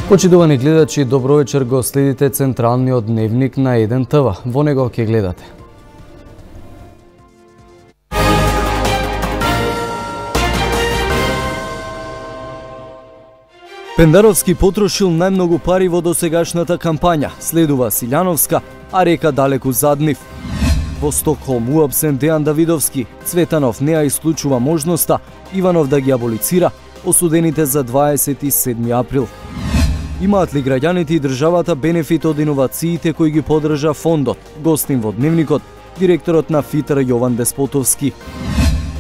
Почитувани гледачи, добро вечер, го следите централниот дневник на 1 ТВ. Во него ќе гледате. Пендаровски потрошил најмногу пари во досегашната кампања. Следува Силјановска, а река далеку зад нив. Во Стокхолм уапсен Дејан Давидовски. Цветанов не ја исклучува можноста Иванов да ги аболицира осудените за 27 април. Имаат ли граѓаните и државата бенефит од иновациите кои ги поддржа фондот? Гостин во дневникот директорот на ФИТР Јован Деспотовски.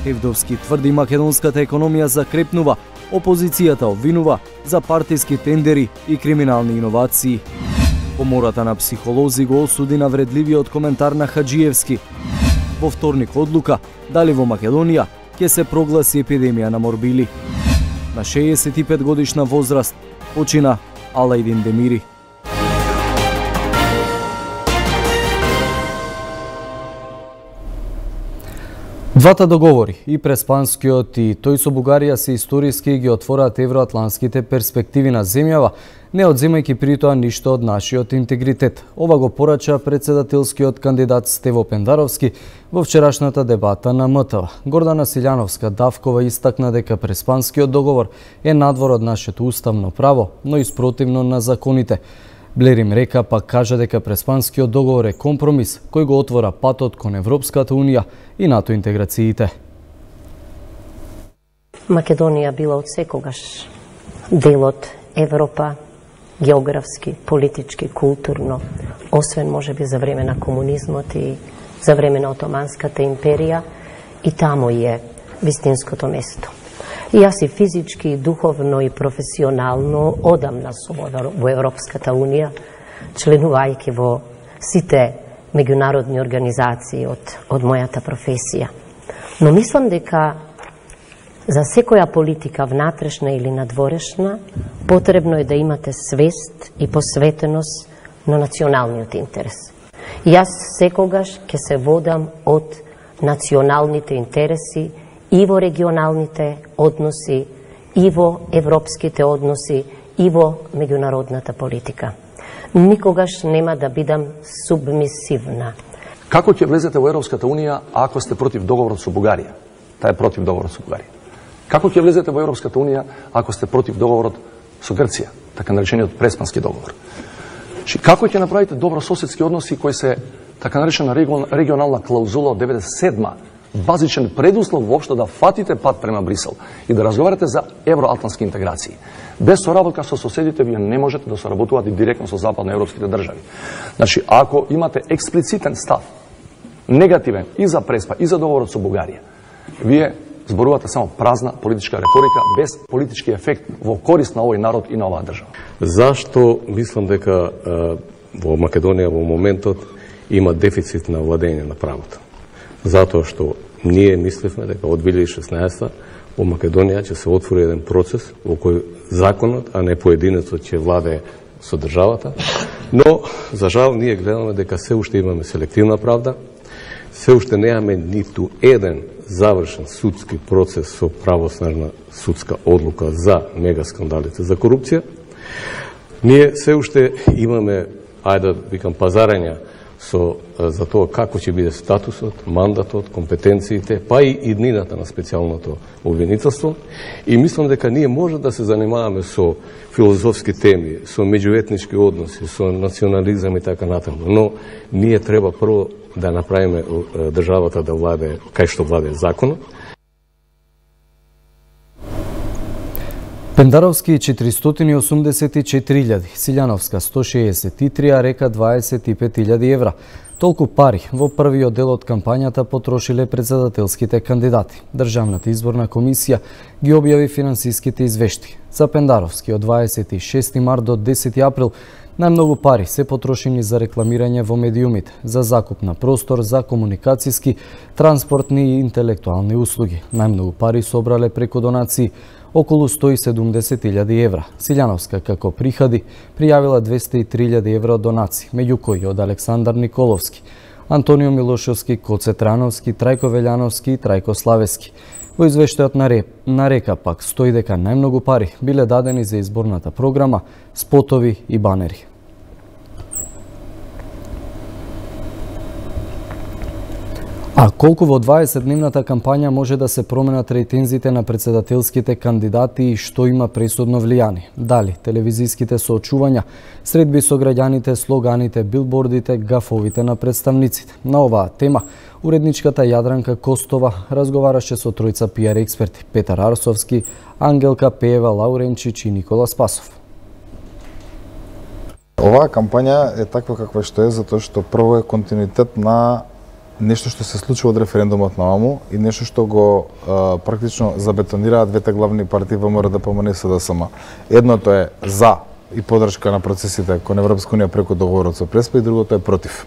Евдовски тврди македонската економија закрепнува, опозицијата обвинува за партиски тендери и криминални иновации. Комората на психолози го осуди на вредливиот коментар на Хаджиевски. Во вторник одлука дали во Македонија ќе се прогласи епидемија на морбили. На 65 годишна возраст почина Алајдин Демири. Двата договори, и Преспанскиот и тој со Бугарија, се историски ги отвораат евроатлантските перспективи на земјава, не одземајќи при тоа ништо од нашиот интегритет. Ова го порача председателскиот кандидат Стево Пендаровски во вчерашната дебата на МТВ. Гордана Силјановска Давкова истакна дека Преспанскиот договор е надвор од нашето уставно право, но и спротивно на законите. Блерим Река пак кажа дека Преспанскиот договор е компромис кој го отвора патот кон Европската унија и НАТО интеграциите. Македонија била од секогаш дел од Европа, географски, политички, културно, освен можеби за време на комунизмот и за време на Отоманската империја, и таму е вистинското место. И јас и физички, и духовно, и професионално одамна сум во Европската унија, членувајќи во сите меѓународни организации од мојата професија. Но мислам дека за секоја политика, внатрешна или надворешна, потребно е да имате свест и посветеност на националниот интерес. И јас секогаш ќе се водам од националните интереси и во регионалните односи, и во европските односи, и во меѓународната политика. Никогаш нема да бидам субмисивна. Како ќе влезете во Европската унија ако сте против договорот со Бугарија? Таа е против договорот со Бугарија. Како ќе влезете во Европската унија ако сте против договорот со Грција, така наречениот Преспански договор? Како ќе направите добрососедски односи кои се така наречена регионална клаузула од 97-ма, базичен предуслов воопшто да фатите пат према Брисел и да разговарате за евроатлантски интеграции? Без соработка со соседите вие не можете да соработувате директно со западноевропските држави. Значи, ако имате експлицитен став, негативен и за Преспа, и за договорот со Бугарија, вие зборувате само празна политичка реторика без политички ефект во корист на овој народ и на оваа држава. Зашто мислам дека во Македонија во моментот има дефицит на владење на правото? Затоа што ние мисливме дека од 2016 во Македонија ќе се отвори еден процес во кој законот, а не поединецот ќе владее со државата, но за жал ние гледаме дека се уште имаме селективна правда, се уште немаме ниту еден завршен судски процес со правоснаžна судска одлука за мегаскандалите за корупција. Ние се уште имаме, ајде да викам, пазарења за тоа како ќе биде статусот, мандатот, компетенциите, па и иднината на специјалното обвинителство. И мислам дека ние може да се занимаваме со филозофски теми, со меѓуетнички односи, со национализам и така натаму. Но ние треба прво да направиме државата да владее кај што владее законот. Пендаровски 484.000, Силјановска 163, а Река 25.000 евра. Толку пари во првиот дел од кампањата потрошиле председателските кандидати. Државната изборна комисија ги објави финансиските извешти. За Пендаровски од 26 март до 10 април најмногу пари се потрошени за рекламирање во медиумите, за закуп на простор, за комуникацијски, транспортни и интелектуални услуги. Најмногу пари собрале преку донации околу 170.000 евра. Силјановска како приходи пријавила 203.000 евра од донации, меѓу кои од Александар Николовски, Антонио Милошевски, Коце Трановски, Трајко Велјановски и Трајко Славески. Во извештајот на Река пак стои дека најмногу пари биле дадени за изборната програма, спотови и банери. А колку во 20-дневната кампања може да се променат рейтинзите на председателските кандидати и што има пресудно влијание? Дали телевизиските соочувања, средби со граѓаните, слоганите, билбордите, гафовите на представниците? На оваа тема уредничката Јадранка Костова разговараше со тројца пиар експерти: Петар Арсовски, Ангелка Пеева Лауренчич и Никола Спасов. Оваа кампања е таква каква што е, затоа што прво е континуитет на нешто што се случува од референдумот на ОМУ и нешто што го практично забетонираат двете главни партии ВМРО, ДПМН и СДСМ. Едното е за и поддршка на процесите кон Европска унија преку договорот со Преспа и другото е против.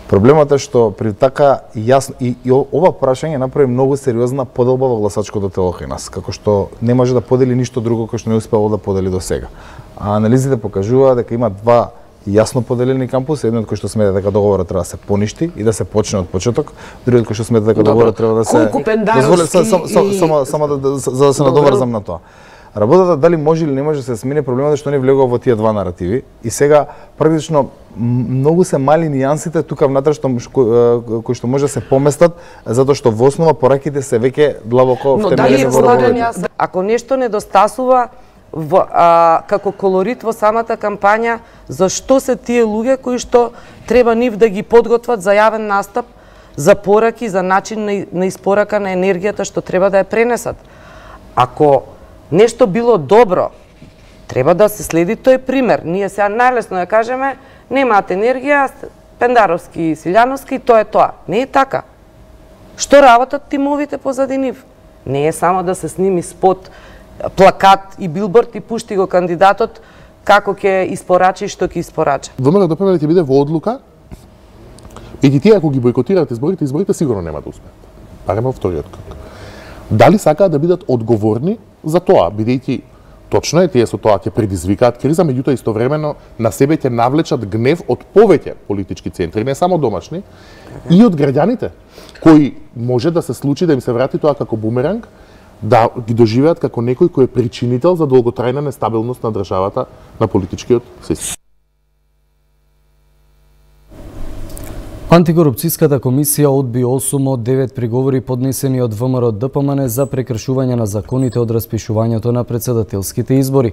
Проблемот е што при така јасно и ова прашање направи многу сериозна поделба во гласачкото тело кај нас, како што не може да подели ништо друго кој што не успеало да подели до сега. А анализите покажуваат дека има два јасно поделени кампуси, едниот кој што смета дека договорот треба да се поништи и да се почне од почеток, другиот кој што смета дека договорот треба да се само за да се надоврзам на тоа. Работата дали може или не може да се смени, проблемот е што не влегува во тие два наративи и сега практично многу се мали нијансите тука внатре кои што може да се поместат, затоа што во основа пораките се веќе длабоко втемелени во работата. Ако нешто недостасува како колорит во самата кампања, зашто се тие луѓе кои што треба нив да ги подготват за јавен настап, за пораки, за начин на испорака на енергијата што треба да ја пренесат. Ако нешто било добро, треба да се следи тој пример. Ние сега најлесно ја кажеме, немаат енергија, Пендаровски и Силјановски, тоа е тоа. Не е така. Што работат тимовите позади нив? Не е само да се сними спот, плакат и билборд и пушти го кандидатот како ќе испорача и што ќе испорача. ВМРО ДПМН ќе биде во одлука и тие ако ги бойкотираат изборите сигурно нема да успеат. Барем во вториот крug. Дали сакаат да бидат одговорни за тоа, бидејќи точно е тие со тоа ќе предизвикаат криза, меѓутоа истовремено на себе ќе навлечат гнев од повеќе политички центри, не само домашни, и од граѓаните, кои може да се случи да им се врати тоа како бумеранг, да ги доживеат како некој кој е причинител за долготрајна нестабилност на државата, на политичкиот систем. Антикорупцијската комисија одби 8 од 9 приговори поднесени од ВМРО ДПМН за прекршување на законите од распишувањето на председателските избори.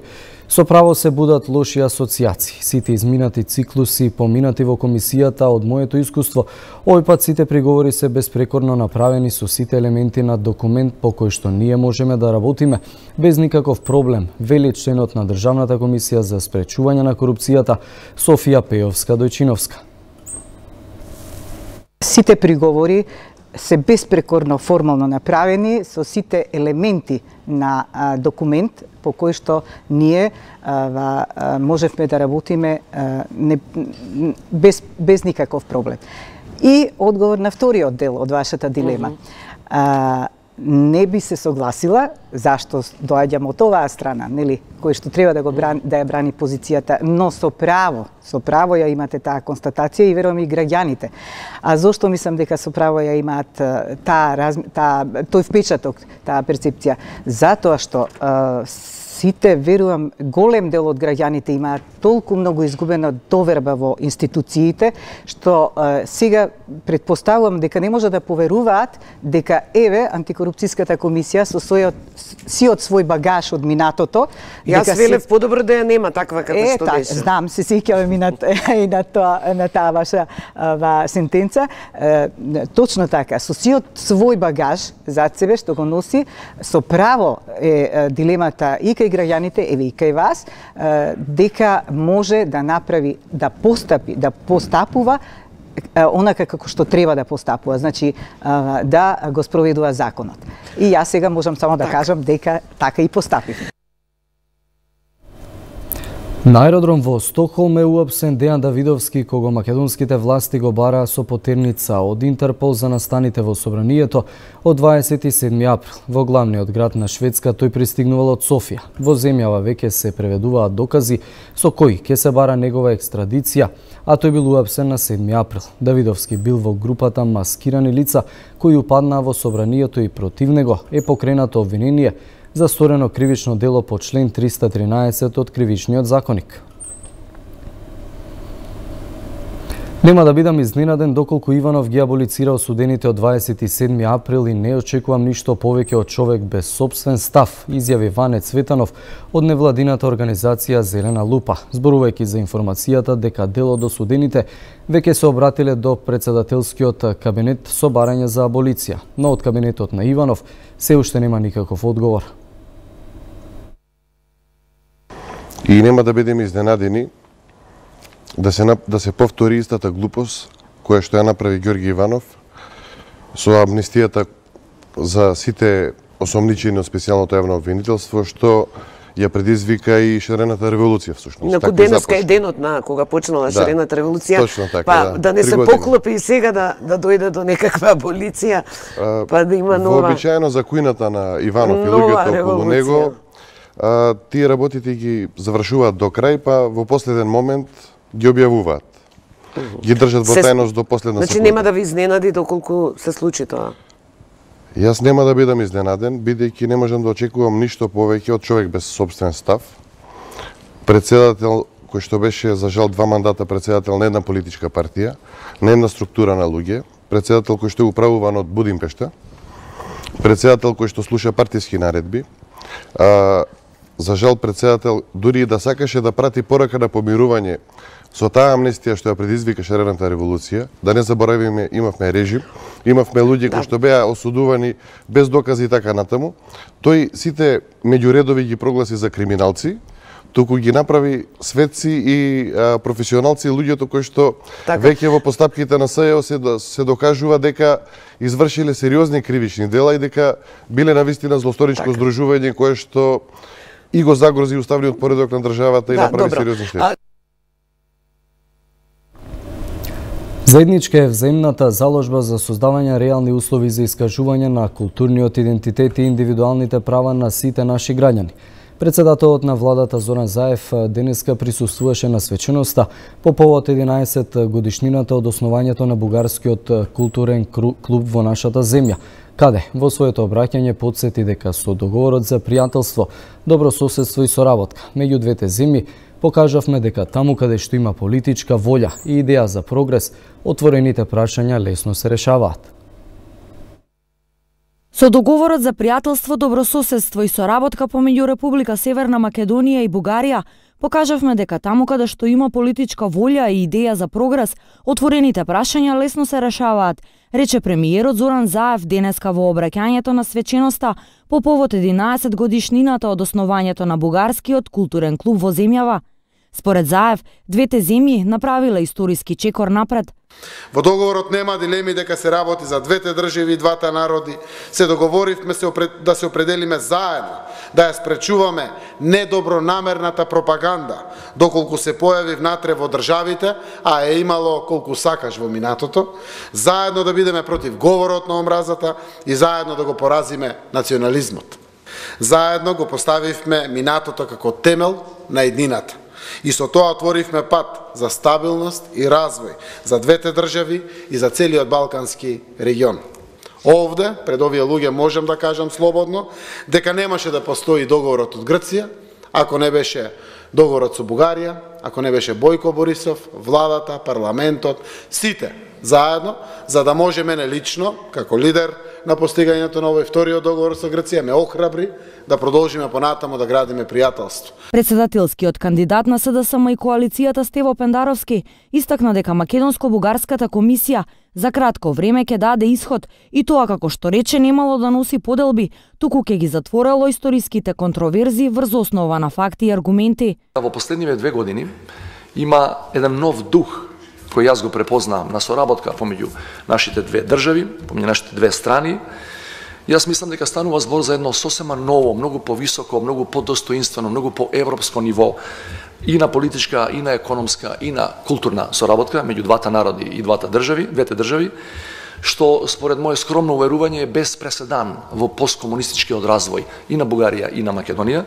Со право се будат лоши асоцијации. Сите изминати циклуси поминати во комисијата од моето искуство, овој пат сите приговори се безпрекорно направени со сите елементи на документ по кој што ние можеме да работиме без никаков проблем, вели членот на Државната комисија за спречување на корупцијата Софија Пејовска-Дојчиновска. Сите приговори се безпрекорно формално направени со сите елементи на документ по кој што ние можевме да работиме без никаков проблем. И одговор на вториот дел од вашата дилема. Не би се согласила зашто доаѓам од оваа страна, нели, кој што треба да ја брани позицијата, но со право ја имате таа констатација и верувам и граѓаните. А зошто мислам дека со право ја имаат тој впечаток, таа перцепција? Затоа што сите, верувам, голем дел од граѓаните имаат толку многу изгубена доверба во институциите, што сега претпоставувам дека не може да поверуваат дека еве антикорупцијската комисија со сиот свој багаж од минатото. Јас велев подобро да ја нема таква како што беше. Знам, се сеќавам и на таа ваша сентенца. Точно така, со сиот свој багаж зад себе што го носи, со право е дилемата и кај граѓаните, еве и кај вас, дека може да направи, да постапува онака како што треба да постапува, значи да го спроведува законот. И јас сега можам само да кажам дека така и постапив. На аеродром во Стокхолм е уапсен Дејан Давидовски, кого македонските власти го бараа со потерница од Интерпол за настаните во собранието од 27 април. Во главниот град на Шведска тој пристигнувал од Софија. Во земјава веќе се преведуваат докази со кои ќе се бара негова екстрадиција, а тој бил уапсен на 7 април. Давидовски бил во групата маскирани лица кои упаднаа во собранието и против него е покренато обвинение за сторено кривично дело по член 313 од Кривичниот законник. Нема да бидам изненаден доколку Иванов ги аболицира осудените од 27 април и не очекувам ништо повеќе од човек без собствен став, изјави Ване Цветанов од невладината организација Зелена лупа, зборувајќи за информацијата дека дел од осудените веќе се обратиле до председателскиот кабинет со барање за аболиција, но од кабинетот на Иванов се уште нема никаков одговор. И нема да бидеме изненадени да се повтори истата глупост која што ја направи Ѓорги Иванов со амнистијата за сите осомничени од специјалното јавно обвинителство, што ја предизвика и шарената револуција всушност. Наку денеска е денот на кога почнала шарената револуција. Точно така, па да не се поклопи и сега да дојде до некаква аболиција, па да има нова. Вообичаено за кујната на Иванов и луѓето околу него, тие работите ги завршуваат до крај, па во последен момент ги објавуваат. Ги држат во тајност до последна секунда. Значи нема да ви изненади доколку се случи тоа? Јас нема да бидам изненаден, бидејќи не можам да очекувам ништо повеќе од човек без собствен став. Председател кој што беше за жал 2 мандата председател на една политичка партија, на една структура на луѓе, председател кој што е управуван од Будимпешта, председател кој што слуша партиски наредби, за жал председател дури и да сакаше да прати порака на помирување со таа амнестија што ја предизвика шарената револуција, да не заборавиме, имавме режим, имавме луѓе кои што беа осудувани без докази и така натаму, тој сите меѓу редови ги прогласи за криминалци, туку ги направи светци и професионалци луѓето кои што веќе во постапките на СЈО се докажува дека извршиле сериозни кривични дела и дека биле навистина злосторичко здружување кое што и го загрози уставниот поредок на државата и направи сериозни штети. Заедничка е взаимната заложба за создавање реални услови за искажување на културниот идентитет и индивидуалните права на сите наши граѓани. Председателот на владата Зоран Заев денеска присуствуваше на свеченоста по повод 11 годишнината од основањето на бугарскиот културен клуб во нашата земја, каде во своето обраќање потсети дека со договорот за пријателство, добрососедство и соработка меѓу двете земји покажавме дека таму каде што има политичка волја и идеја за прогрес, отворените прашања лесно се решаваат. Со договорот за пријателство, добрососедство и соработка помеѓу Република Северна Македонија и Бугарија, покажавме дека таму каде што има политичка волја и идеја за прогрес, отворените прашања лесно се решаваат, рече премиерот Зоран Заев денеска во обраќањето на свеченоста по повод 11 годишнината од основањето на бугарскиот културен клуб во земјава. Според Заев, двете земји направиле историски чекор напред. Во договорот нема дилеми дека се работи за двете држави и двата народи. Се договоривме да се определиме заедно, да ја спречуваме недобронамерната пропаганда, доколку се појави внатре во државите, а е имало колку сакаш во минатото, заедно да бидеме против говорот на омразата и заедно да го поразиме национализмот. Заедно го поставивме минатото како темел на еднината. И со тоа отворивме пат за стабилност и развој за двете држави и за целиот балкански регион. Овде, пред овие луѓе, можем да кажам слободно дека немаше да постои договорот од Грција, ако не беше договорот со Бугарија, ако не беше Бојко Борисов, владата, парламентот, сите заедно, за да може мене лично, како лидер на постигањето на овој вториот договор со Грција, ме охрабри да продолжиме понатаму да градиме пријателство. Председателскиот кандидат на СДСМ и коалицијата Стево Пендаровски истакна дека Македонско-бугарската комисија за кратко време ќе даде исход и тоа како што рече немало да носи поделби, туку ќе ги затворело историските контроверзи врз основа на факти и аргументи. Во последниве 2 години има еден нов дух кој јас го препознавам на соработка помеѓу нашите две држави, помеѓу нашите две страни Јас мислам дека станува збор за едно сосема ново, многу повисоко, многу подостоинствено, многу поевропско ниво и на политичка, и на економска, и на културна соработка меѓу двата народи и двете држави, што според моје скромно уверување е без преседан во посткомунистичкиот развој и на Бугарија и на Македонија.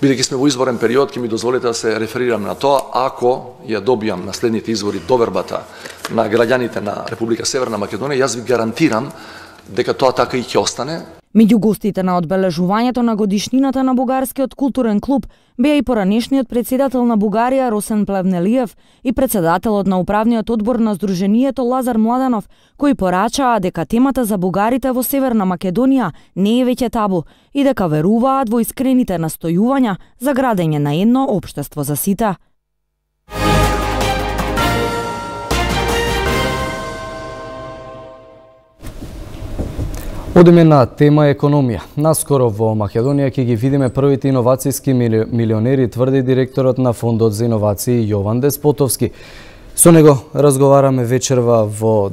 Бидејќи сме во изборен период, ќе ми дозволите да се реферирам на тоа, ако ја добијам на следните избори довербата на граѓаните на Република Северна Македонија, јас ви гарантирам дека тоа така и ќе остане. Меѓу гостите на одбележувањето на годишнината на Бугарскиот културен клуб беа и поранешниот председател на Бугарија Росен Плевнелиев и председателот на управниот одбор на Сдруженијето Лазар Младенов, кои порачаа дека темата за бугарите во Северна Македонија не е веќе табу и дека веруваат во искрените настојувања за градење на едно општество за сите. Одиме на тема економија. Наскоро во Македонија ќе ги видиме првите иновацијски милионери, тврди директорот на Фондот за иновации Јован Деспотовски. Со него разговараме вечерва во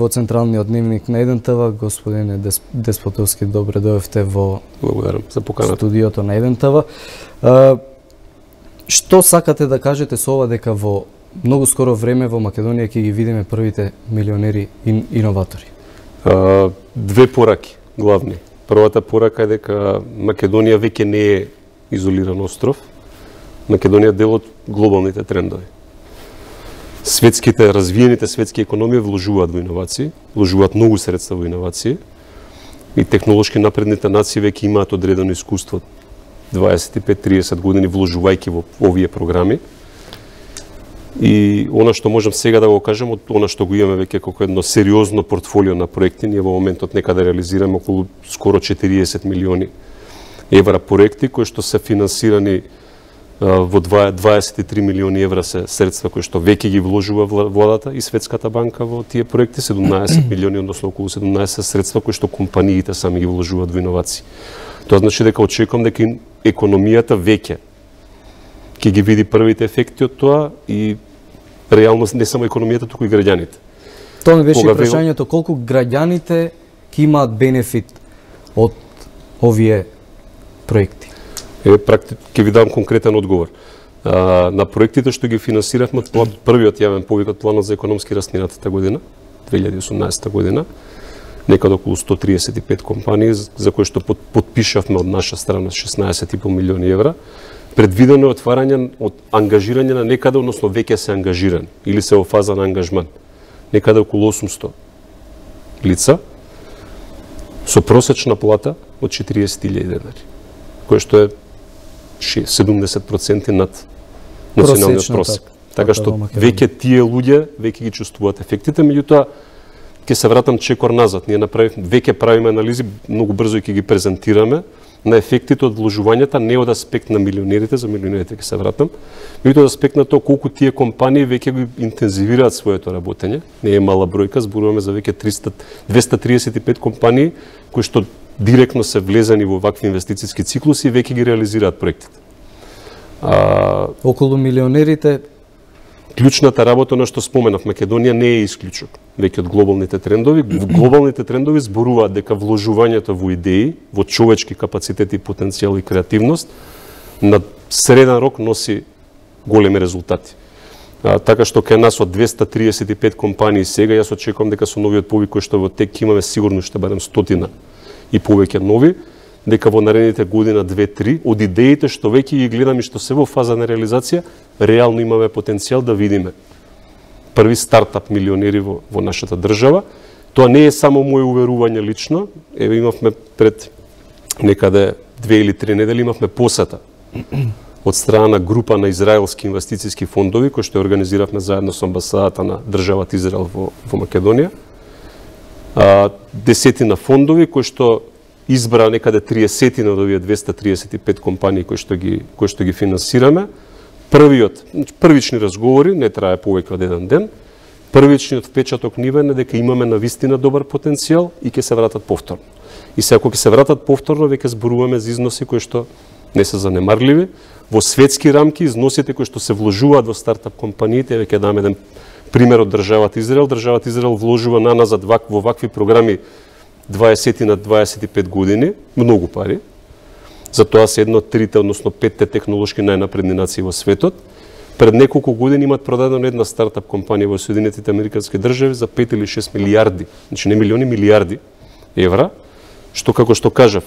централниот дневник на 1 ТВ. Господине Деспотовски, добре дојавте во студиото на 1 ТВ. Што сакате да кажете со ова дека во многу скоро време во Македонија ќе ги видиме првите милионери и иноватори? Две пораки главни. Првата порака е дека Македонија веќе не е изолиран остров. Македонија е дел од глобалните трендови. Развиените светски економии вложуваат во иновации, вложуваат многу средства во иновации и технолошки напредните нации веќе имаат одредено искуство 25-30 години вложувајќи во овие програми. И она што можам сега да го кажем, од она што го имаме веќе како едно сериозно портфолио на проекти, ние во моментот некаде реализираме околу скоро 40 милиони евра проекти кои што се финансирани во 23 милиони евра се средства кои што веќе ги вложува владата и Светската банка во тие проекти, 17 милиони, односно околу 17 средства кои што компаниите сами ги вложуваат во иновации. Тоа значи дека очекувам дека економијата веќе ќе ги види првите ефекти од тоа и реално не само економијата, туку и граѓаните. Тоа ми беше прашањето, колку граѓаните ќе имаат бенефит од овие проекти? Ќе ви дам конкретен одговор. На проектите што ги финансиравме од првиот јавен повик од планот за економски раст минатата година, 2018 година, некаде околу 135 компании за кои што подпишавме од наша страна 16,5 милиони евра. Предвидено е отварање од ангажирање на некаде, односно веќе се ангажиран или се во фаза на ангажман. Некаде околу 800 лица со просечна плата од 40.000 денари, кој што е 70% над националниот просек. Така што веќе тие луѓе веќе ги чувствуваат ефектите, меѓутоа ќе се вратам чекор назад. Ние веќе правиме анализи, многу брзо ќе ги презентираме на ефектите од вложувањата, не од аспект на милионерите, за милионерите ќе се вратам, меѓутоа од аспект на тоа колку тие компании веќе го интензивираат своето работење. Не е мала бројка, зборуваме за веќе 235 компании кои што директно се влезани во вакви инвестициски циклуси и веќе ги реализираат проектите. Околу милионерите, клучната работа на што споменав, Македонија не е исклучок веќе од глобалните трендови. Глобалните трендови зборуваат дека вложувањето во идеи, во човечки капацитет и потенцијал и креативност на среден рок носи големи резултати. Така што кај нас од 235 компании сега, јас очекувам дека со новиот повик кој што во тек имаме, сигурно ќе барем 100 и повеќе нови, дека во наредните година 2-3 од идеите што веќе ги гледам и што се во фаза на реализација, реално имаме потенцијал да видиме први стартап милионери во нашата држава. Тоа не е само моје уверување лично. Еве имавме пред некаде 2 или 3 недели имавме посета од страна на група на израелски инвестициски фондови кои што организиравме заедно со амбасадата на државата Израел во Македонија. Десетина фондови кои што избра некаде 30 од овие 235 компании кои што ги финансираме. Првични разговори, не трае повеќе од еден ден. Првичниот впечаток нивен е дека имаме навистина добар потенцијал и ќе се вратат повторно. И се ако ќе се вратат повторно, веќе зборуваме за износи кои што не се занемарливи. Во светски рамки износите кои што се вложуваат во стартап компаниите, веќе дам еден пример од државата Израел. Државата Израел вложува наназад во вакви програми 20 на 25 години, многу пари. Затоа се едно од трите, односно 5 технолошки најнапредни нации во светот. Пред неколку години имат продадено една стартап компанија во Соединетите Американски држави за 5 или 6 милиарди, значи не милиони, милиарди евра, што како што кажав,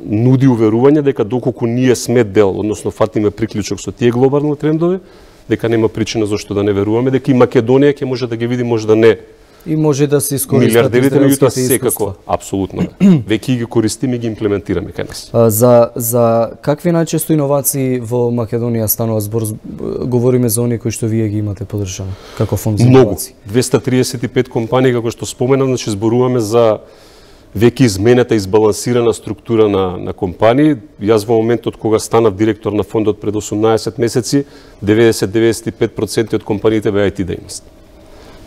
нуди уверување дека доколку ние сме дел, односно фатиме приклучок со тие глобални трендови, дека нема причина зашто да не веруваме, дека и Македонија ќе може да ги види, може да не. И може да се искористат милиардерите, меѓутоа израелските секако, апсолутно. Веќе ги користиме и ги имплементираме кај нас. За какви најчесто иновации во Македонија станува збор? Говориме за оние кои што вие ги имате поддржано како фонд за иновации. 235 компании, како што споменав, значи зборуваме за веќе изменета и избалансирана структура на компании. Јас во моментот кога станав директор на фондот пред 18 месеци, 90-95% од компаниите беа IT дејност.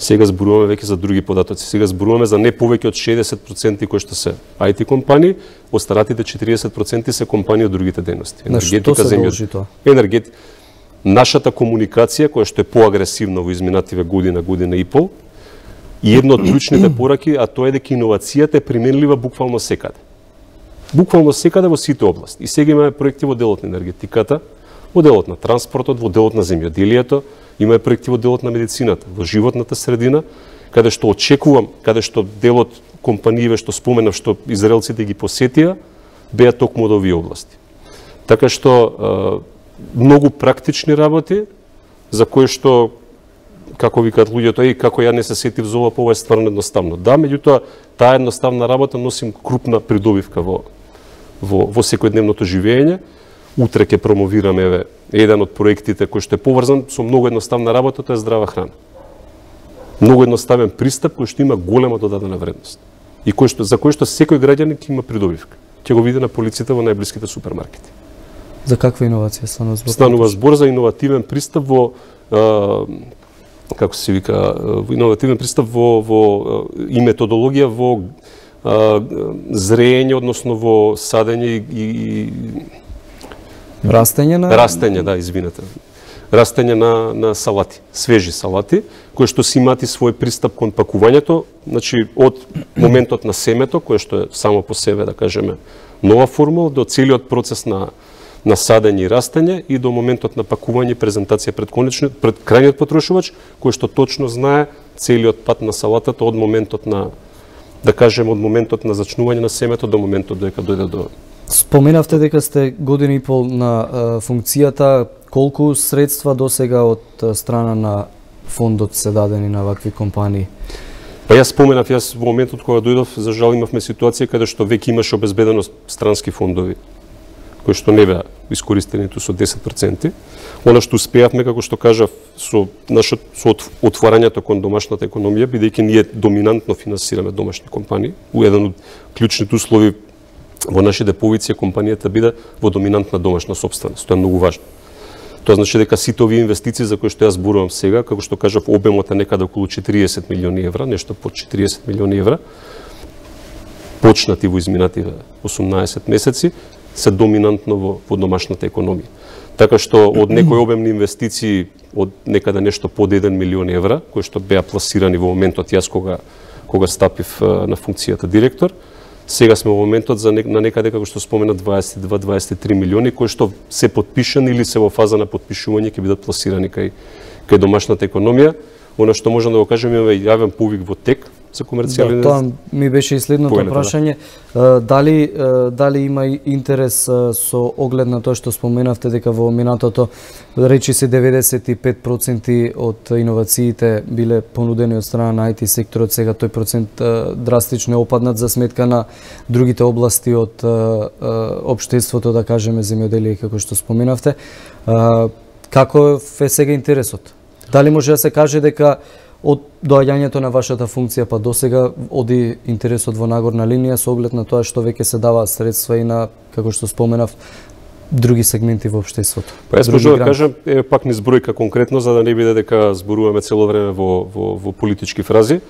Сега зборуваме веќе за други податоци. Сега зборуваме за не повеќе од 60% кои што се IT компании, останатите 40% се компании од другите дејности. Енергетика, земјоделие. Енергетика. Нашата комуникација, која што е поагресивна во изминативе година и пол, и едно од клучните пораки, а тоа е дека иновацијата е применлива буквално секаде. Буквално секаде во сите области. И сега имаме проекти во делот на енергетиката, во делот на транспортот, во делот на земјоделието, имаме проекти во делот на медицината, во животната средина, каде што очекувам, каде што делот компанииве што споменав, што израелците ги посетија, беа токму од овие области. Така што многу практични работи, за кои што, како викаат луѓето, како ја не се сетив за ова, ова е стварно едноставно. Да, меѓутоа, таа едноставна работа носи крупна придобивка во секојдневното живење. Утре ќе промовираме еден од проектите кој што е поврзан со многу едноставна работа, тоа е здрава храна. Многу едноставен пристап кој што има голема додадена вредност и за кој што секој граѓанин ќе има придобивка. Ќе го види на полиците во најблиските супермаркети. За каква иновација станува збор? Станува збор за иновативен пристап во како се вика, иновативен пристап и методологија во зреење, односно во садење и Растење, да, извинете. Растење на салати, свежи салати, кои што си имати свој пристап кон пакувањето, значи од моментот на семето, кое што е само по себе, да кажеме, нова формула, до целиот процес на садење и растење и до моментот на пакување и презентација пред крајниот потрошувач, кој што точно знае целиот пат на салатата од моментот на, да кажеме, од моментот на зачнување на семето до моментот дека дојде до. Споменавте дека сте година и пол на функцијата. Колку средства досега од страна на фондот се дадени на вакви компании? Па јас споменав, во моментот кога дојдов, за жал имавме ситуација каде што веќе имаше обезбедено странски фондови, кои што не беа искористени ниту со 10%. Она што успеавме, како што кажав, со отварањето кон домашната економија, бидејќи ние доминантно финансираме домашни компании, еден од клучните услови во нашите повици компанијата биде во доминантна домашна сопственост. Тоа е многу важно. Тоа значи дека сите овие инвестиции за кои што јас зборувам сега, како што кажав, обемот е некаде околу 40 милиони евра, нешто под 40 милиони евра, почнати во изминативе 18 месеци, се доминантно во домашната економија. Така што од некои обемни инвестиции од некаде нешто под 1 милион евра, кои што беа пласирани во моментот јас кога стапив на функцијата директор, сега сме во моментот на некаде, како што спомена, 22-23 милиони, кои што се потпишани или се во фаза на потпишување ќе бидат пласирани кај домашната економија. Она што можам да го кажем, имаме јавен повик во тек за комерцијални. Да, тоа ми беше и следното прашање. Дали има интерес со оглед на тоа што споменавте дека во минатото речи се 95% од иновациите биле понудени од страна на IT секторот, сега тој процент драстично е опаднат за сметка на другите области од општеството, да кажеме земјоделие, како што споменавте. Како е сега интересот? Дали може да се каже дека од доаѓањето на вашата функција па досега оди интересот во нагорна линија со оглед на тоа што веќе се даваат средства и на, како што споменав, други сегменти во општеството? Па јас можам да кажам, пак не збројка конкретно, за да не биде дека зборуваме цело време во политички фрази.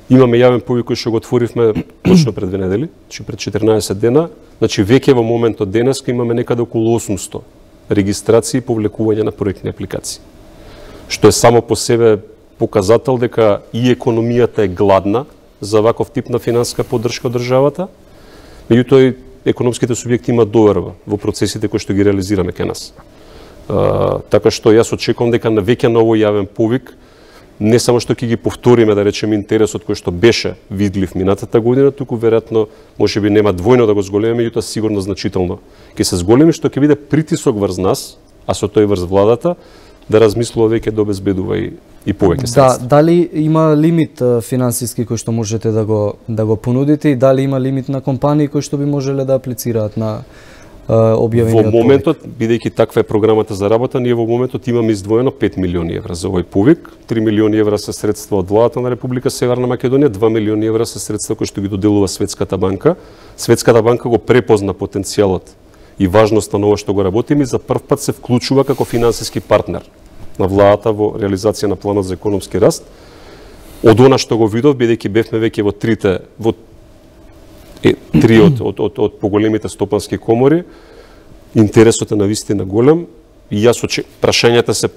Имаме јавен повик кој што го отворивме точно пред 2 недели, значи пред 14 дена. Значи веќе во моментот денеска имаме некаде околу 800 регистрации и повлекување на проектни апликации. Што е само по себе показател дека и економијата е гладна за ваков тип на финансиска поддршка од државата. Меѓутоа и економските субјекти имаат доверба во процесите кои што ги реализираме кај нас. Така што јас очекувам дека на веќе на овој јавен повик не само што ќе ги повториме, да речеме, интересот кој што беше видлив минатата година, туку веројатно можеби нема двојно да го зголемиме, меѓутоа сигурно значително ќе се зголеми, што ќе биде притисок врз нас, а со тој врз владата, да размислува веќе да обезбедува и повеќе средства. Да, дали има лимит финансиски кој што можете да го понудите и дали има лимит на компании кои што би можеле да аплицираат на објавениот повик? Во моментот, бидејќи таква е програмата за работа, ние во моментот имаме издвоено 5 милиони евра за овој повик. 3 милиони евра се средства од владата на Република Северна Македонија, 2 милиони евра се средства кои што ги доделува Светската банка. Светската банка го препозна потенцијалот и важноста на ова што го работиме и за прв пат се вклучува како финансиски партнер на владата во реализација на планот за економски раст. Од она што го видов, бидејќи бевме веќе во три од поголемите стопански комори, интересот е навистина голем и јас прашањата се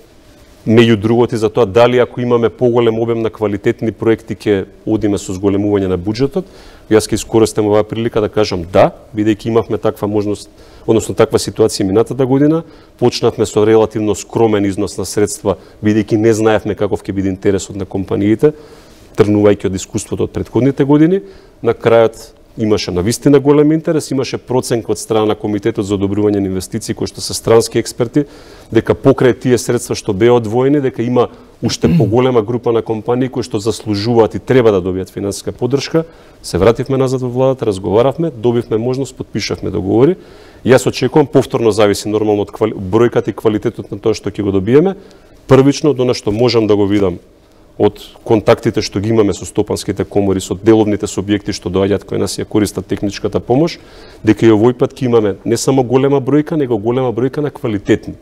меѓу другото за тоа дали ако имаме поголем обем на квалитетни проекти ќе одиме со зголемување на буџетот. Јас ќе искористам оваа прилика да кажам да, бидејќи имавме таква можност, односно таква ситуација минатата година, почнавме со релативно скромен износ на средства, бидејќи не знаевме каков ќе биде интересот на компаниите, тргнувајќи од искуството од претходните години. На крајот имаше навистина голем интерес, имаше проценка од страна на Комитетот за одобрување на инвестиции, кои што се странски експерти, дека покрај тие средства што беа одвоени, дека има уште поголема група на компании кои што заслужуваат и треба да добијат финансиска поддршка. Се вративме назад во владата, разговаравме, добивме можност, подпишавме договори. Јас очекувам, повторно зависи нормално од бројката и квалитетот на тоа што ќе го добиеме. Првично, од она што можам да го видам од контактите што ги имаме со стопанските комори, со деловните субјекти што доаѓаат кои нас ја користат техничката помош, дека и овој пат ќе имаме не само голема бројка, него голема бројка на квалитетни,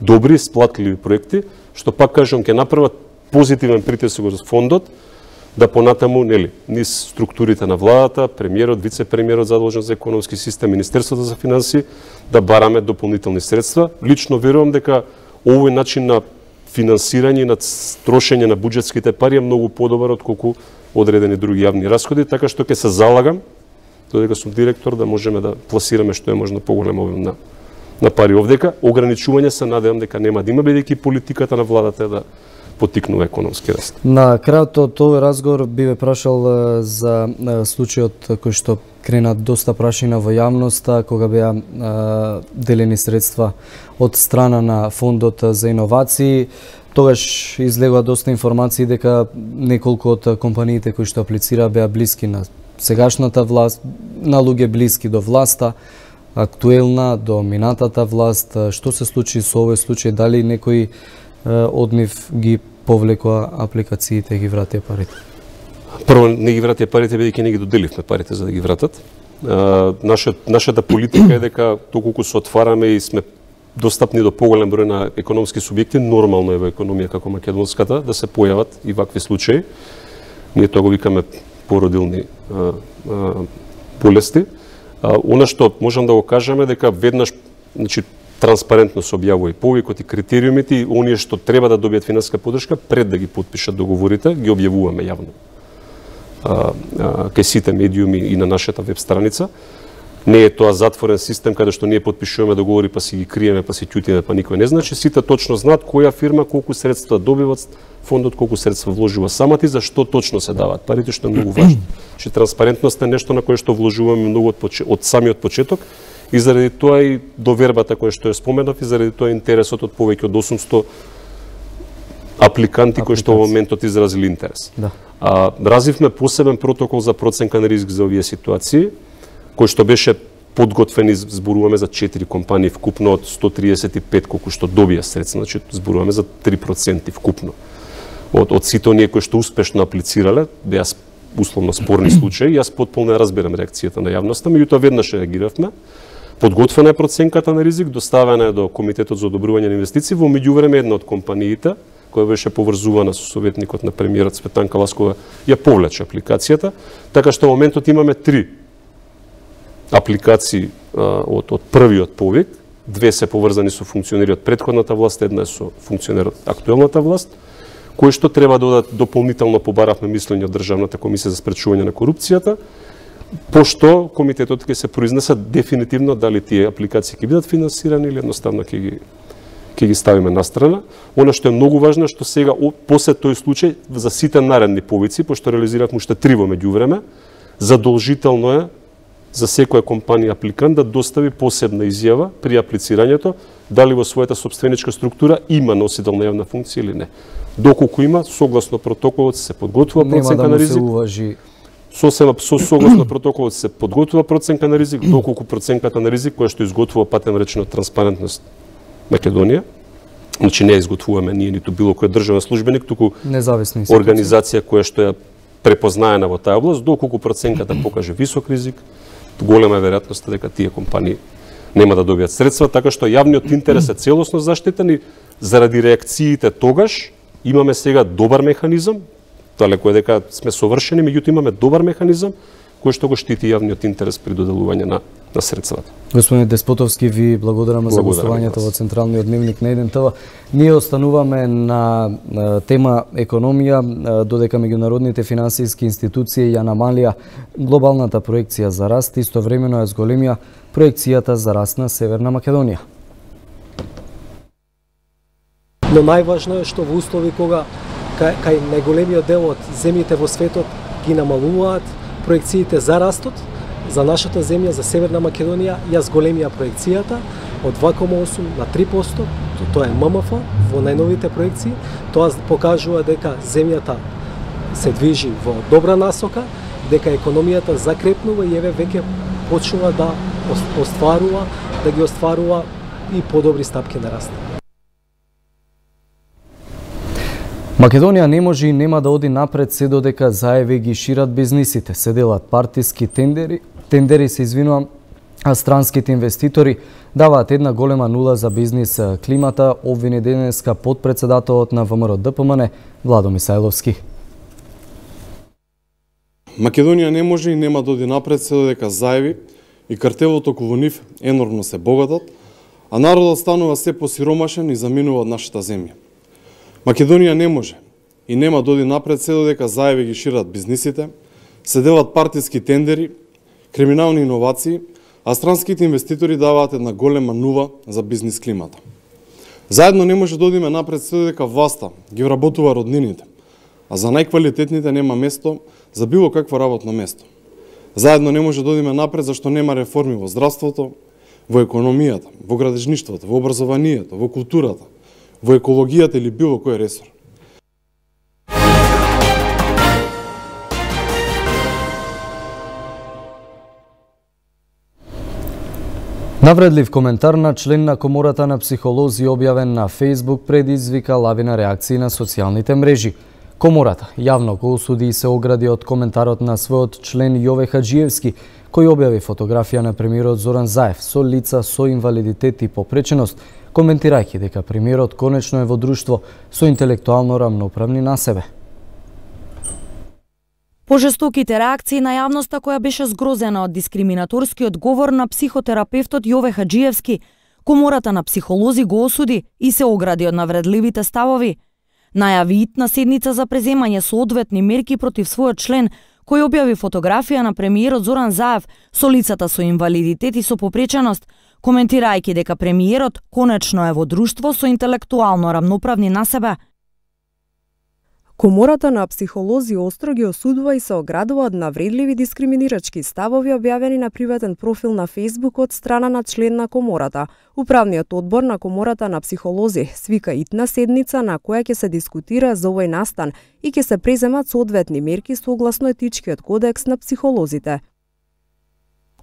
добри, сплатливи проекти, што пак кажам ќе направат позитивен притисок од фондот да понатаму, низ структурите на владата, премиерот, вице-премиерот задолжен за економски систем, Министерството за финансии, да бараме дополнителни средства. Лично верувам дека овој начин на финансирање на трошење на буџетските пари е многу подобар од колку одредени други јавни расходи, така што ќе се залагам, додека сум директор, да можеме да пласираме што е можно поголем обем на пари овдека. Ограничување се надевам дека нема да има, бидејќи политиката на владата е да поттикнува економски раст. На крајот од овој разговор би ве прашал за случајот кој што крена доста прашања во јавноста, кога беа делени средства од страна на Фондот за иновации. Тогаш излегува доста информации дека неколку од компаниите кои што аплицираа беа блиски на сегашната власт, на луѓе блиски до власта, актуелна до минатата власт. Што се случи со овој случај? Дали некој од нив ги повлекоа апликациите и ги вратија парите? Прво, не ги вратија парите, бидејќи не ги доделивме парите за да ги вратат. Нашата политика е дека доколку се отвараме и сме достапни до поголем број на економски субјекти, нормално е во економија како македонската да се појават и вакви случаи. Ние тоа го викаме породилни болести. Она што можам да го кажеме дека веднаш, значи, транспарентно се објавува и повикот и критериумите и оние што треба да добијат финансиска поддршка пред да ги потпишат договорите, ги објавуваме јавно. Кај сите медиуми и на нашата веб страница. Не е тоа затворен систем каде што ние потпишуваме договори па си ги криеме, па си ќутиме, па никој не значи. Сите точно знаат која фирма колку средства добиват фондот, колку средства вложува самата и за што точно се даваат парите, што е многу важно. Че транспарентност е нешто на кое што вложуваме многу од самиот почеток и заради тоа и довербата која што ја споменав и заради тоа интересот од повеќе од 800 апликанти кои што во моментот изразили интерес. Да. Развивме посебен протокол за проценка на риск за овие ситуации, кој што беше подготвен и зборуваме за 4 компании вкупно од 135 колку што добија средства, значи зборуваме за 3% вкупно. Од сите оние кои што успешно аплицирале, беа условно спорни случаи, јас потполно разбирам реакцијата на јавноста, меѓутоа веднаш реагиравме. Подготвена е проценката на ризик, доставена е до Комитетот за одобрување на инвестиции, во меѓувреме една од компаниите која беше поврзувана со советникот на премиерот Цветанка Ласкова ја повлече апликацијата, така што во моментот имаме 3 апликации од првиот повик, 2 се поврзани со функционери од претходната власт, една е со функционер од актуелната власт, кои што треба да додат дополнително побаравме мислење од Државната комисија за спречување на корупцијата, пошто комитетот ќе се произнесе дефинитивно дали тие апликации ќе бидат финансирани или едноставно ќе ги ставиме на страна. Она што е многу важно што сега после тој случај за сите наредни повици, пошто реализиравме уште 3 во меѓувреме, задолжително е за секоја компанија апликант да достави посебна изјава при аплицирањето дали во својата сопственичка структура има носител на јавна функција или не. Доколку има, согласно протоколот се подготвува проценка на ризик. Нема да му се уважи. Согласно протоколот се подготвува проценка на ризик, доколку проценката на ризик која што изготвува патем речено Транспарентност Македонија, значи не изготвуваме ние ниту било кој државен службеник, туку независна организација која што е препознаена во таа област, доколку проценката покаже висок ризик, голема е веројатноста дека тие компании нема да добијат средства, така што јавниот интерес е целосно заштитен и заради реакциите тогаш имаме сега добар механизам, далеку е дека сме совршени, меѓутоа имаме добар механизам кој што го штити јавниот интерес при доделување на средствата. Господин Деспотовски, ви благодарам за гостувањето во Централниот дневник на Еден ТВ. Ние остануваме на тема економија, додека меѓународните финансиски институции ја намалија глобалната проекција за раст, истовремено ја зголемија проекцијата за раст на Северна Македонија. Но најважно е што во услови кога кај најголемиот дел од земјите во светот ги намалуваат проекциите за растот, за нашата земја, за Северна Македонија, ја зголемија проекцијата од 2,8 на 3%, тоа е ММФ во најновите проекции. Тоа покажува дека земјата се движи во добра насока, дека економијата закрепнува и еве веќе почнува да ги остварува и подобри стапки на раст. Македонија не може и нема да оди напред се додека заеви ги шират бизнисите, се делат партиски тендери се извинувам, а странските инвеститори даваат една голема нула за бизнис климата, обвини денеска подпредседателот на ВМРО ДПМН Владо Мисајловски. Македонија не може и нема да оди напред се додека заеви и картелот околу нив енормно се богатат, а народот станува се посиромашен и заминува од нашата земја. Македонија не може и нема да оди напред се додека заеви ги шират бизнисите, се делат партиски тендери, криминални иновации, а странските инвеститори даваат една голема нула за бизнис климата. Заедно не може да одиме напред се додека власта ги вработува роднините, а за најквалитетните нема место за било какво работно место. Заедно не може да одиме напред зашто нема реформи во здравството, во економијата, во градежништвото, во образованието, во културата, во екологијата или било кој ресор. Навредлив коментар на член на Комората на психолози објавен на Facebook предизвика лавина реакции на социјалните мрежи. Комората јавно го осуди и се огради од коментарот на својот член Јове Хаджиевски, кој објави фотографија на премиерот Зоран Заев со лица со инвалидитет и попреченост, коментирајќи дека премиерот конечно е во друштво со интелектуално рамноправни на себе. Пожестоките реакции на јавноста која беше згрозена од дискриминаторскиот говор на психотерапевтот Јове Хаджиевски, Комората на психолози го осуди и се огради од навредливите ставови. Најави итна седница за преземање соодветни мерки против својот член, кој објави фотографија на премиерот Зоран Заев со лицата со инвалидитет и со попреченост, коментирајќи дека премиерот конечно е во друштво со интелектуално рамноправни на себе. Комората на психолози остро ги осудува и се оградува од навредливи дискриминирачки ставови објавени на приватен профил на Facebook од страна на член на Комората. Управниот одбор на Комората на психолози свика итна седница на која ќе се дискутира за овој настан и ќе се преземат соодветни мерки согласно етичкиот кодекс на психолозите.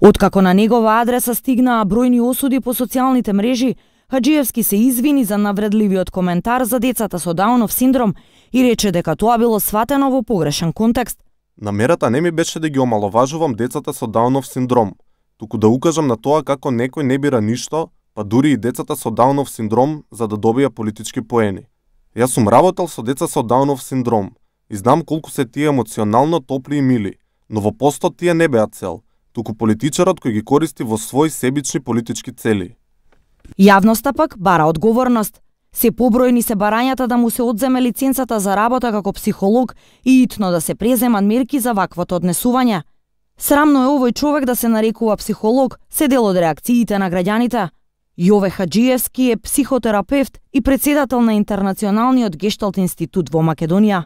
Откако на негова адреса стигнаа бројни осуди по социјалните мрежи, Хаджиевски се извини за навредливиот коментар за децата со Даунов синдром и рече дека тоа било сватено во погрешен контекст. Намерата не ми беше да ги омаловажувам децата со Даунов синдром, туку да укажам на тоа како некој не бира ништо, па дури и децата со Даунов синдром за да добија политички поени. Јас сум работел со деца со Даунов синдром и знам колку се тие емоционално топли и мили, но во постот тие не беа цел, туку политичарот кој ги користи во своји себични политички цели. Јавноста пак бара одговорност. Се побројни се барањата да му се одземе лиценцата за работа како психолог и итно да се преземат мерки за ваквото однесување. Срамно е овој човек да се нарекува психолог, се дел од реакциите на граѓаните. Јове Хаджиевски е психотерапевт и председател на Интернационалниот Гешталт институт во Македонија.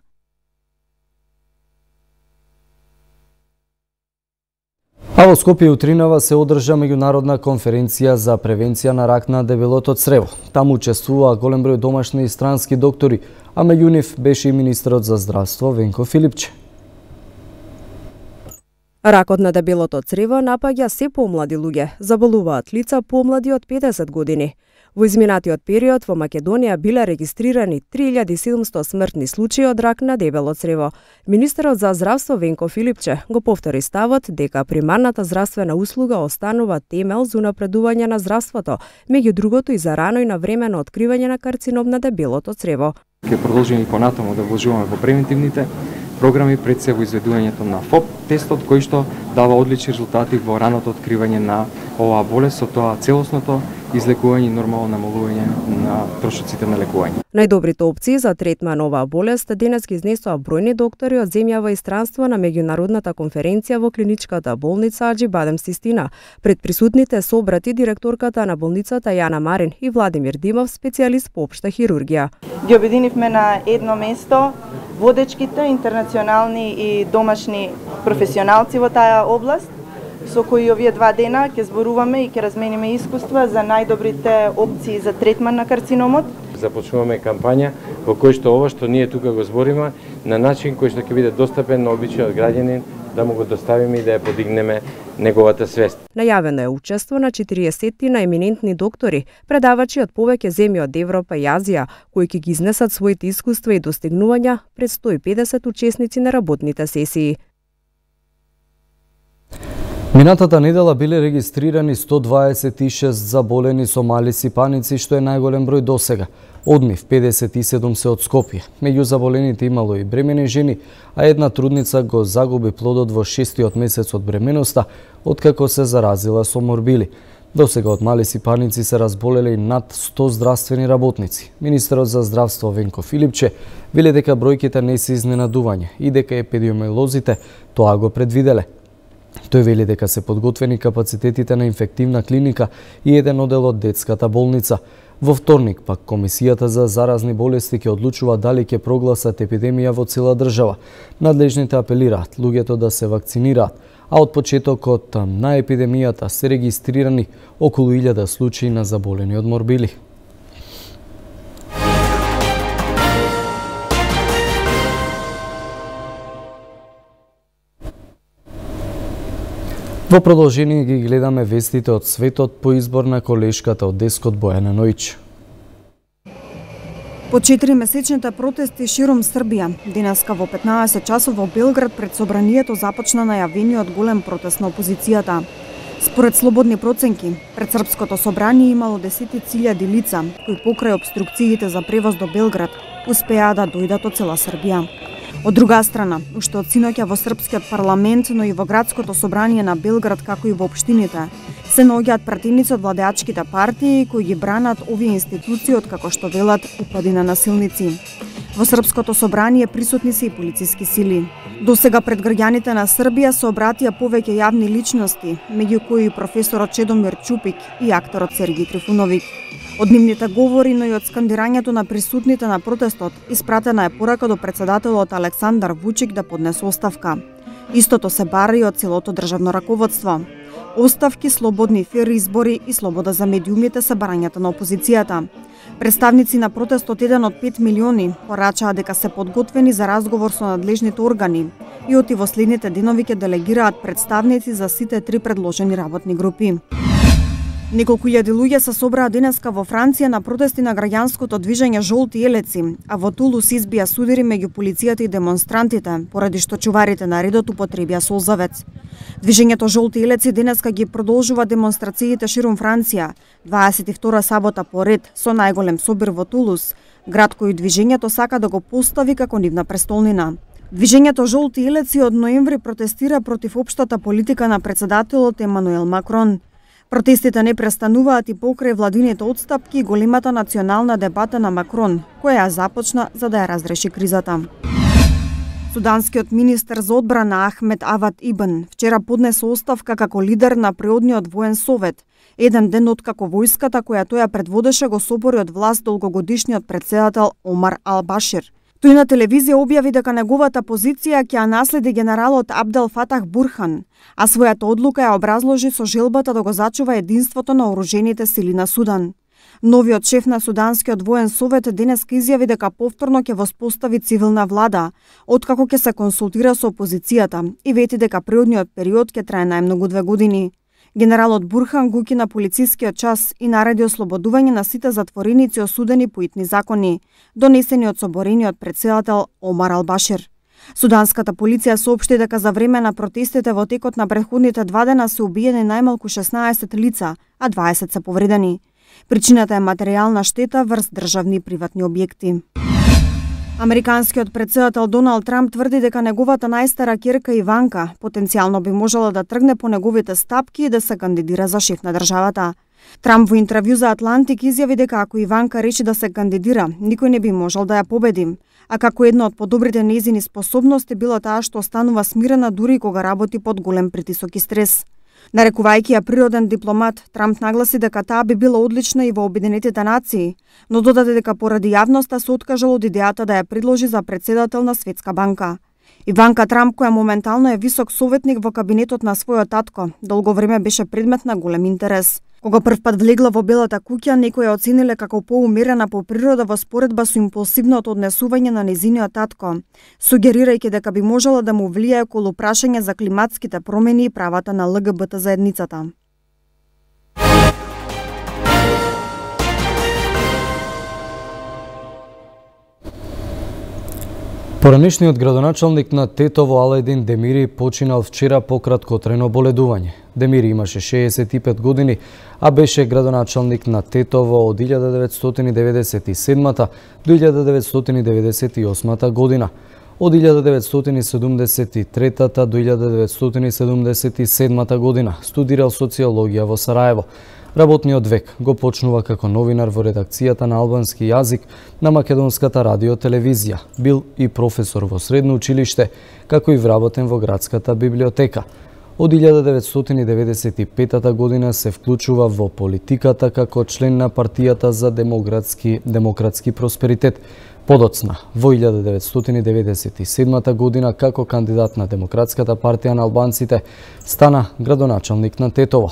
А во Скопје утринава се одржа меѓународна конференција за превенција на рак на дебелото црево. Таму учествуваа голем број домашни и странски доктори, а меѓу нив беше и министерот за здравство Венко Филипче. Ракот на дебелото црево напаѓа се помлади луѓе, заболуваат лица помлади од 50 години. Во изминатиот период во Македонија биле регистрирани 3700 смртни случаи од рак на дебело црево. Министерот за здравство Венко Филипче го повтори ставот дека примарната здравствена услуга останува темел за унапредување на здравството, меѓу другото и за рано и навремено откривање на карцином на дебелото црево. Ќе продолжиме и понатаму да вложуваме во превентивните програми, пред се во изведувањето на ФОП тестот кој што дава одлични резултати во раното откривање на оваа болест, со тоа целосното излекување и нормално намалување на трошоците на лекување. Најдобрите опции за третман на оваа болест денес ги изнесоа бројни доктори од земјава и странство на меѓународната конференција во клиничката болница Аџи Бадем Систина. Пред присутните се обрати директорката на болницата Јана Марин и Владимир Димов, специјалист по општа хирургија. Ги обединивме на едно место водечките, интернационални и домашни професионалци во таа област, со кои овие 2 дена ќе зборуваме и ќе размениме искуства за најдобрите опции за третман на карциномот. Започнуваме кампања во кој што ова што ние тука го збориме на начин кој што ќе биде достапен на обичниот граѓанин, да му го доставиме и да ја подигнеме неговата свест. Најавено е учество на 40 на еминентни доктори, предавачи од повеќе земји од Европа и Азија, кои ќе ги изнесат своите искуства и достигнувања пред 150 учесници на работните сесии. Минатата недела биле регистрирани 126 заболени со мали сипаници, што е најголем број досега. Од нив 57 се од Скопје. Меѓу заболените имало и бремени жени, а една трудница го загуби плодот во 6-тиот месец од бременоста, откако се заразила со морбили. Досега од мали сипаници се разболеле и над 100 здравствени работници. Министерот за здравство Венко Филипче вели дека бројките не се изненадување и дека епидемиолозите тоа го предвиделе. Тој вели дека се подготвени капацитетите на инфективна клиника и еден одел од детската болница. Во вторник пак Комисијата за заразни болести ќе одлучува дали ќе прогласат епидемија во цела држава. Надлежните апелираат луѓето да се вакцинираат, а од почетокот на епидемијата се регистрирани околу 1000 случаи на заболени од морбили. Во продолжение ги гледаме вестите од светот по избор на колешката од Дескот Бојана Нојч. По 4-месечните протести широм Србија, денеска во 15 часов во Белград пред собранието започна најавениот голем протест на опозицијата. Според слободни проценки, пред Српското собрание имало 10.000 лица, кои покрај обструкциите за превоз до Белград успеа да дојдат од цела Србија. Од друга страна, уште од синоќа во Српскиот парламент, но и во градското собрание на Белград, како и во општините, се наоѓаат пратеници од владеачките партии кои ги бранат овие институции од како што велат упади на насилници. Во Српското собрание присутни се и полициски сили. Досега пред граѓаните на Србија се обратија повеќе јавни личности, меѓу кои и професорот Чедомир Чупик и акторот Сергиј Трифуновиќ. Од нивните говори, но и од скандирањето на присутните на протестот, испратена е порака до председателот Александар Вучик да поднесе оставка. Истото се бара и од целото државно раководство. Оставки, слободни фер избори и слобода за медиумите се барањата на опозицијата. Представници на протестот, еден од 5 милиони, порачаа дека се подготвени за разговор со надлежните органи и оти во следните денови ќе делегираат представници за сите 3 предложени работни групи. Неколку илјади луѓе се собраа денеска во Франција на протести на граѓанското движење Жолти елеци, а во Тулус избија судири меѓу полицијата и демонстрантите, поради што чуварите на редот употребија солзавец. Движењето Жолти елеци денеска ги продолжува демонстрациите ширум Франција, 22 сабота поред со најголем собир во Тулус, град кој движењето сака да го постави како нивна престолнина. Движењето Жолти елеци од ноември протестира против општата политика на председателот Емануел Макрон. Протестите не престануваат и покрај владините отстапки и големата национална дебата на Макрон, која ја започна за да ја разреши кризата. Суданскиот министер за одбрана Ахмед Авад Ибн вчера поднесе оставка како лидер на преодниот воен совет, еден ден откако војската која тој ја предводеше го собори од власт долгогодишниот претседател Омар Ал-Башир. Тој на телевизија објави дека неговата позиција ќе ја наследи генералот Абдел Фатах Бурхан, а својата одлука ја образложи со желбата да го зачува единството на оружените сили на Судан. Новиот шеф на Суданскиот воен совет денеска изјави дека повторно ќе воспостави цивилна влада, откако ќе се консултира со опозицијата и вети дека преодниот период ќе трае најмногу 2 години. Генералот Бурхан го укина полицискиот час и нареди ослободување на сите затвореници осудени по итни закони, донесени од соборениот претседател Омар Ал-Башир. Суданската полиција соопшти дека за време на протестите во текот на претходните 2 дена се убиени најмалку 16 лица, а 20 се повредени. Причината е материјална штета врз државни и приватни објекти. Американскиот претседател Доналд Трамп тврди дека неговата најстара ќерка Иванка потенцијално би можела да тргне по неговите стапки и да се кандидира за шеф на државата. Трамп во интервју за Атлантик изјави дека ако Иванка реши да се кандидира, никој не би можел да ја победи, а како една од подобрите нејзини способности било таа што останува смирена дури кога работи под голем притисок и стрес. Нарекувајќи ја природен дипломат, Трамп нагласи дека таа би била одлична и во Обединетите нации, но додаде дека поради јавноста се откажал од идејата да ја предложи за претседател на Светска банка. Иванка Трамп, која моментално е висок советник во кабинетот на својот татко, долго време беше предмет на голем интерес. Кога првпат влегла во Белата куќа, некои ја оцениле како поумерена по природа во споредба со импулсивното однесување на нејзиниот татко, сугерирајќи дека би можела да му влијае околу прашање за климатските промени и правата на ЛГБТ заедницата. Поранешниот градоначалник на Тетово Алајдин Демири починал вчера по краткотрено боледување. Демири имаше 65 години, а беше градоначалник на Тетово од 1997 до 1998 година. Од 1973 до 1977 година студирал социологија во Сараево. Работниот век го почнува како новинар во редакцијата на албански јазик на македонската радио-телевизија. Бил и професор во средно училиште, како и вработен во градската библиотека. Од 1995 година се вклучува во политиката како член на партијата за демократски просперитет. Подоцна, во 1997 година како кандидат на Демократската партија на албанците, стана градоначалник на Тетово.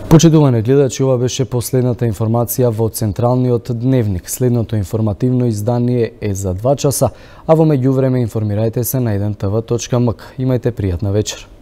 Почитувани гледачи, ова беше последната информација во Централниот дневник. Следното информативно издание е за 2 часа, а во меѓувреме информирајте се на 1tv.mk. Имајте пријатна вечер.